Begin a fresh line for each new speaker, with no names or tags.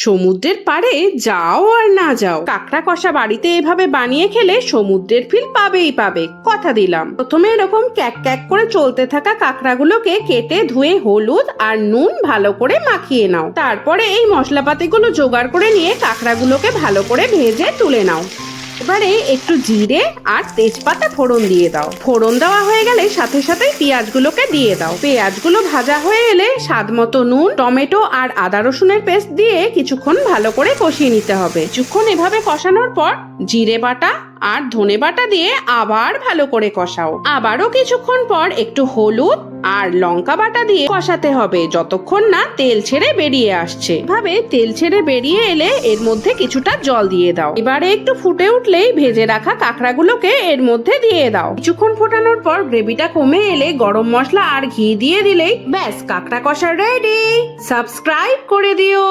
সমুদ্রের পাড়ে যাও আর না যাও, কাঁকড়া কষা বাড়িতে এভাবে বানিয়ে খেলে সমুদ্রের ফিল পাবেই পাবে, কথা দিলাম। প্রথমে এরকম ক্যাক ক্যাক করে চলতে থাকা কাঁকড়াগুলোকে কেটে ধুয়ে হলুদ আর নুন ভালো করে মাখিয়ে নাও। তারপরে এই মশলাপাতিগুলো জোগাড় করে নিয়ে কাঁকড়াগুলোকে ভালো করে ভেজে তুলে নাও। এবারে একটু জিরে আর তেজপাতা ফোড়ন দিয়ে দাও। ফোড়ন দেওয়া হয়ে গেলে সাথে সাথে পেঁয়াজগুলোকে দিয়ে দাও। পেঁয়াজগুলো ভাজা হয়ে এলে স্বাদ মতো নুন, টমেটো আর আদা রসুনের পেস্ট দিয়ে কিছুক্ষণ ভালো করে কষিয়ে নিতে হবে। কিছুক্ষণ এভাবে কষানোর পর জিরে বাটা আর ধনে বাটা দিয়ে আবার ভালো করে কষাও। আবারও কিছুক্ষণ পর একটু হলুদ আর লঙ্কা বাটা দিয়ে কষাতে হবে যতক্ষণ না তেল ছেড়ে বেরিয়ে আসছে। এভাবে তেল ছেড়ে বেরিয়ে এলে এর মধ্যে কিছুটা জল দিয়ে দাও। এবারে একটু ফুটে উঠলেই ভেজে রাখা কাঁকড়াগুলোকে এর মধ্যে দিয়ে দাও। কিছুক্ষণ ফোটানোর পর গ্রেভিটা কমে এলে গরম মশলা আর ঘি দিয়ে দিলেই ব্যাস কাঁকড়া কষা রেডি। সাবস্ক্রাইব করে দিও।